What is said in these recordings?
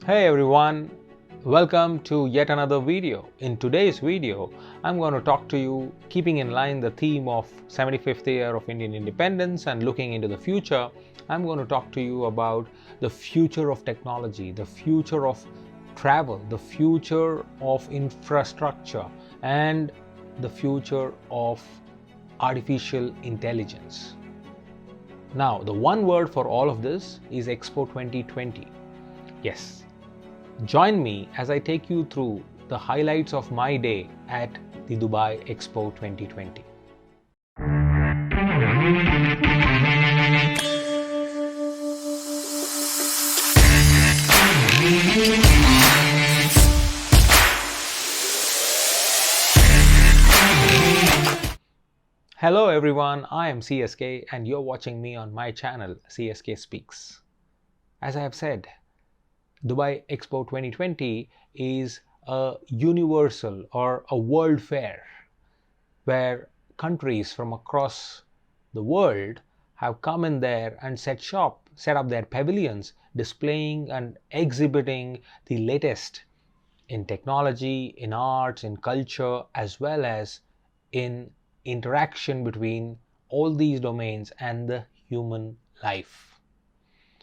Hey everyone, welcome to yet another video. In today's video, I'm going to talk to you keeping in line the theme of 75th year of Indian independence and looking into the future. I'm going to talk to you about the future of technology, the future of travel, the future of infrastructure, and the future of artificial intelligence. Now, the one word for all of this is Expo 2020. Yes. Join me as I take you through the highlights of my day at the Dubai Expo 2020. Hello everyone, I am CSK and you're watching me on my channel CSKSpeaks. As I have said, Dubai Expo 2020 is a universal or a world fair where countries from across the world have come in there and set up their pavilions, displaying and exhibiting the latest in technology, in arts, in culture, as well as in interaction between all these domains and the human life.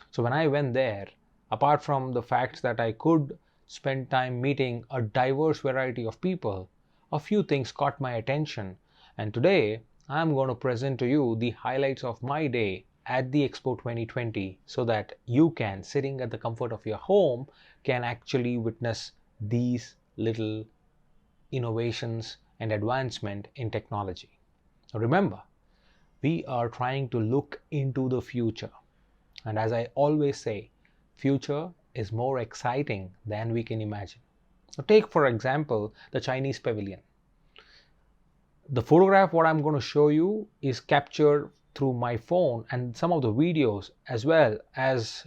So when I went there, apart from the fact that I could spend time meeting a diverse variety of people, a few things caught my attention, and today I'm going to present to you the highlights of my day at the Expo 2020 so that you can, sitting at the comfort of your home, can actually witness these little innovations and advancement in technology. Now remember, we are trying to look into the future, and as I always say, future is more exciting than we can imagine. So take for example the Chinese Pavilion. The photograph what I'm going to show you is captured through my phone, and some of the videos as well as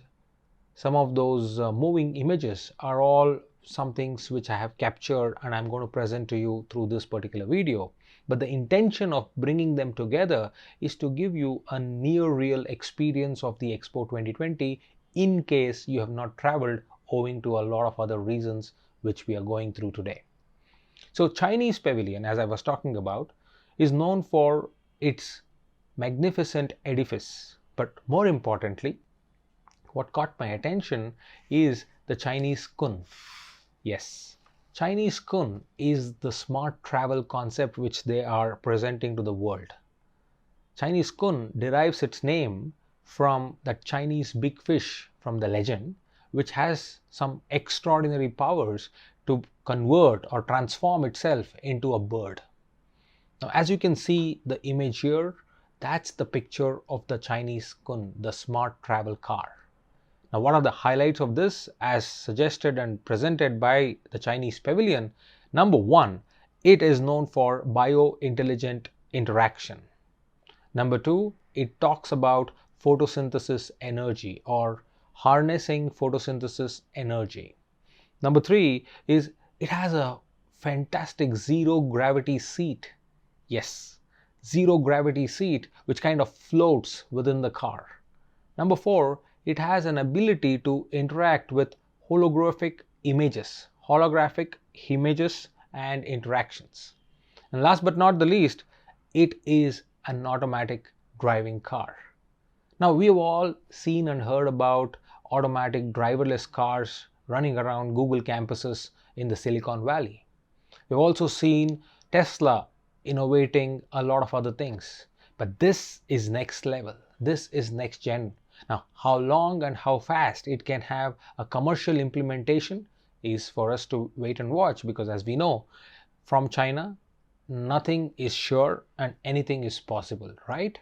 some of those moving images are all some things which I have captured and I'm going to present to you through this particular video. But the intention of bringing them together is to give you a near real experience of the Expo 2020 in case you have not traveled owing to a lot of other reasons which we are going through today. So Chinese Pavilion, as I was talking about, is known for its magnificent edifice, but more importantly, what caught my attention is the Chinese Kun. Yes, Chinese Kun is the smart travel concept which they are presenting to the world. Chinese Kun derives its name from that Chinese big fish from the legend, which has some extraordinary powers to convert or transform itself into a bird. Now, as you can see the image here, that's the picture of the Chinese Kun, the smart travel car. Now, what are the highlights of this as suggested and presented by the Chinese Pavilion? Number one, it is known for bio-intelligent interaction. Number two, it talks about photosynthesis energy or harnessing photosynthesis energy. Number three is it has a fantastic zero gravity seat. Yes, zero gravity seat which kind of floats within the car. Number four, it has an ability to interact with holographic images and interactions. And last but not the least, it is an automatic driving car. Now, we have all seen and heard about automatic driverless cars running around Google campuses in the Silicon Valley. We've also seen Tesla innovating a lot of other things. But this is next level. This is next gen. Now, how long and how fast it can have a commercial implementation is for us to wait and watch, because as we know from China, nothing is sure and anything is possible, right?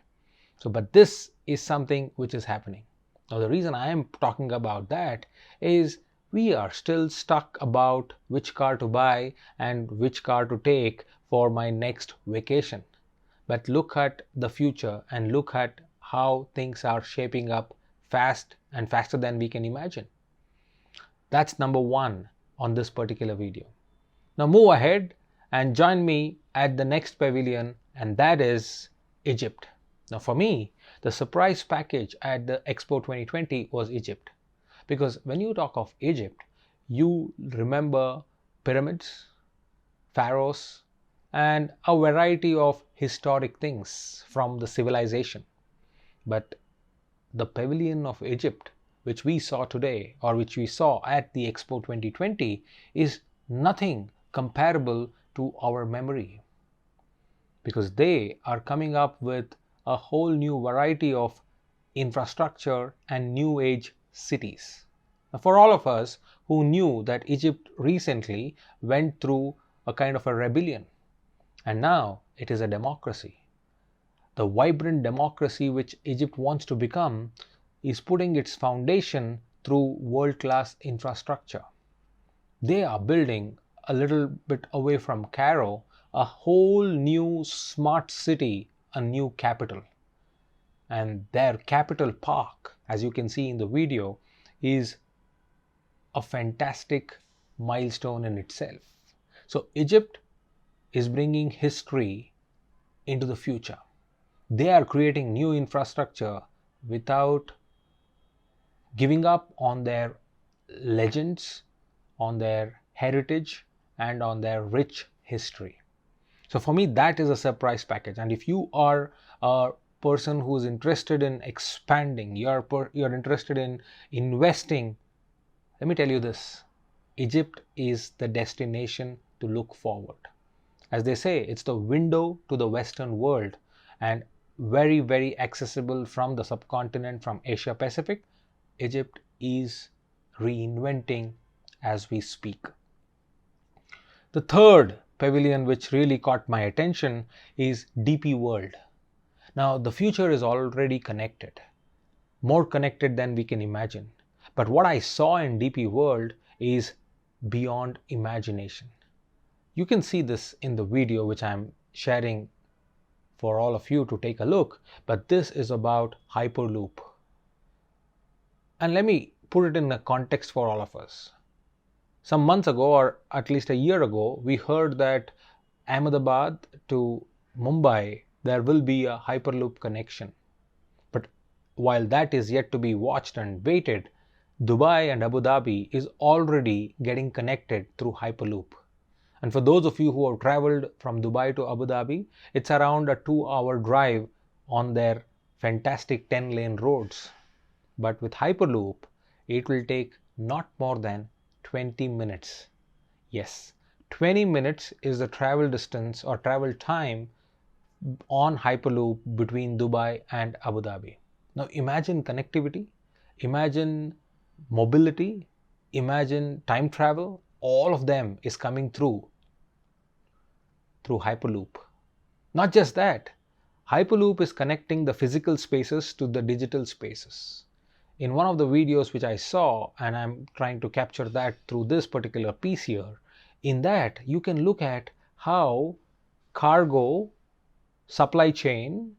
So, but this is something which is happening. Now, the reason I am talking about that is we are still stuck about which car to buy and which car to take for my next vacation. But look at the future and look at how things are shaping up fast and faster than we can imagine. That's number one on this particular video. Now move ahead and join me at the next pavilion, and that is Egypt. Now for me, the surprise package at the Expo 2020 was Egypt, because when you talk of Egypt, you remember pyramids, pharaohs, and a variety of historic things from the civilization. But the Pavilion of Egypt, which we saw today or which we saw at the Expo 2020, is nothing comparable to our memory, because they are coming up with a whole new variety of infrastructure and new age cities. Now, for all of us who knew that Egypt recently went through a kind of a rebellion, and now it is a democracy, the vibrant democracy which Egypt wants to become is putting its foundation through world-class infrastructure. They are building a little bit away from Cairo a whole new smart city, a new capital. And their capital park, as you can see in the video, is a fantastic milestone in itself. So Egypt is bringing history into the future. They are creating new infrastructure without giving up on their legends, on their heritage, and on their rich history. So for me, that is a surprise package. And if you are a person who is interested in expanding, you're interested in investing, let me tell you this: Egypt is the destination to look forward. As they say, it's the window to the Western world, and very, very accessible from the subcontinent, from Asia Pacific. Egypt is reinventing as we speak. The third pavilion which really caught my attention is DP World. Now, the future is already connected, more connected than we can imagine. But what I saw in DP World is beyond imagination. You can see this in the video which I'm sharing for all of you to take a look, but this is about Hyperloop. And let me put it in a context for all of us. Some months ago, or at least a year ago, we heard that Ahmedabad to Mumbai, there will be a Hyperloop connection. But while that is yet to be watched and waited, Dubai and Abu Dhabi is already getting connected through Hyperloop. And for those of you who have traveled from Dubai to Abu Dhabi, it's around a 2-hour drive on their fantastic 10-lane roads. But with Hyperloop, it will take not more than 20 minutes. Yes, 20 minutes is the travel distance or travel time on Hyperloop between Dubai and Abu Dhabi. Now imagine connectivity, imagine mobility, imagine time travel. All of them is coming through Hyperloop. Not just that, Hyperloop is connecting the physical spaces to the digital spaces. In one of the videos which I saw, and I'm trying to capture that through this particular piece here, in that you can look at how cargo, supply chain,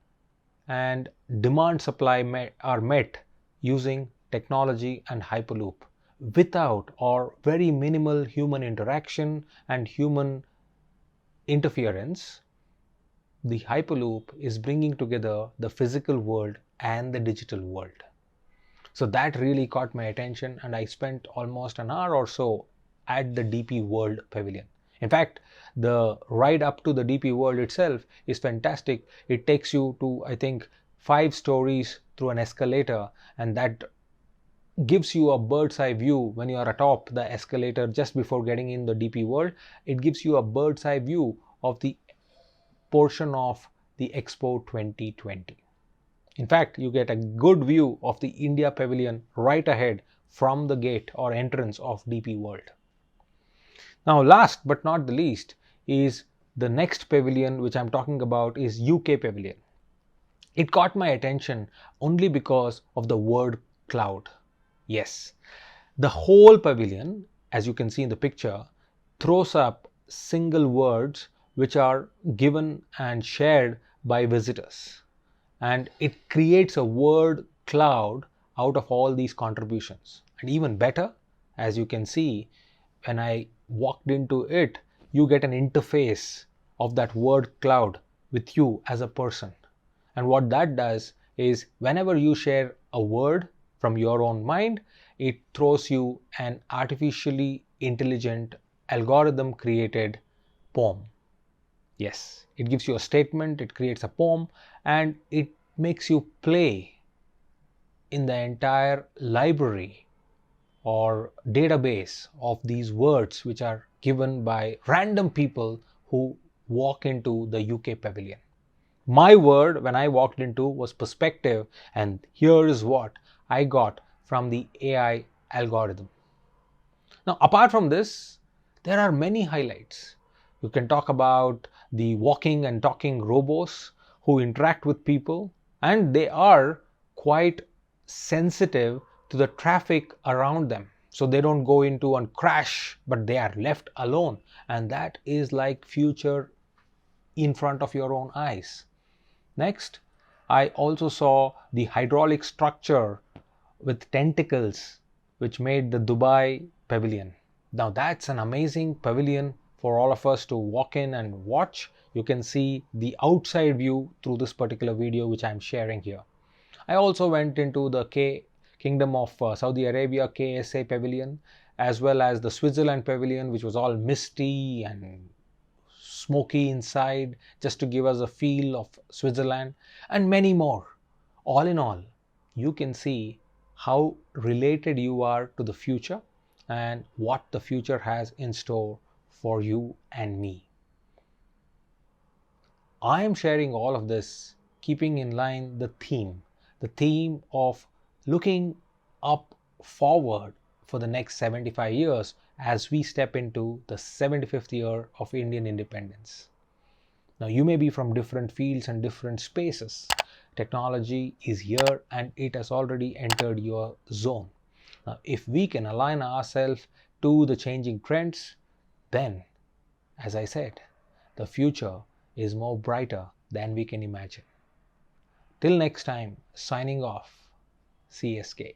and demand supply are met using technology and Hyperloop without or very minimal human interaction and human interference. The Hyperloop is bringing together the physical world and the digital world. So that really caught my attention, and I spent almost an hour or so at the DP World Pavilion. In fact, the ride up to the DP World itself is fantastic. It takes you to, I think, 5 stories through an escalator, and that gives you a bird's eye view when you are atop the escalator just before getting in the DP World. It gives you a bird's eye view of the portion of the Expo 2020. In fact, you get a good view of the India Pavilion right ahead from the gate or entrance of DP World. Now, last but not the least is the next pavilion which I'm talking about is UK Pavilion. It caught my attention only because of the word cloud. Yes, the whole pavilion, as you can see in the picture, throws up single words which are given and shared by visitors. And it creates a word cloud out of all these contributions. And even better, as you can see, when I walked into it, you get an interface of that word cloud with you as a person. And what that does is whenever you share a word from your own mind, it throws you an artificially intelligent algorithm created poem. Yes, it gives you a statement, it creates a poem, and it makes you play in the entire library or database of these words which are given by random people who walk into the UK Pavilion. My word when I walked into was perspective, and here is what I got from the AI algorithm. Now, apart from this, there are many highlights. You can talk about the walking and talking robots who interact with people, and they are quite sensitive to the traffic around them. So they don't go into and crash, but they are left alone. And that is like future in front of your own eyes. Next, I also saw the hydraulic structure with tentacles which made the Dubai Pavilion. Now that's an amazing pavilion for all of us to walk in and watch. You can see the outside view through this particular video which I'm sharing here. I also went into the Kingdom of Saudi Arabia KSA Pavilion, as well as the Switzerland Pavilion, which was all misty and smoky inside, just to give us a feel of Switzerland, and many more. All in all, you can see how related you are to the future and what the future has in store for you and me. I am sharing all of this keeping in line the theme of looking up forward for the next 75 years as we step into the 75th year of Indian independence. Now, you may be from different fields and different spaces. Technology is here and it has already entered your zone. Now, if we can align ourselves to the changing trends, then, as I said, the future is more brighter than we can imagine. Till next time, signing off, CSK.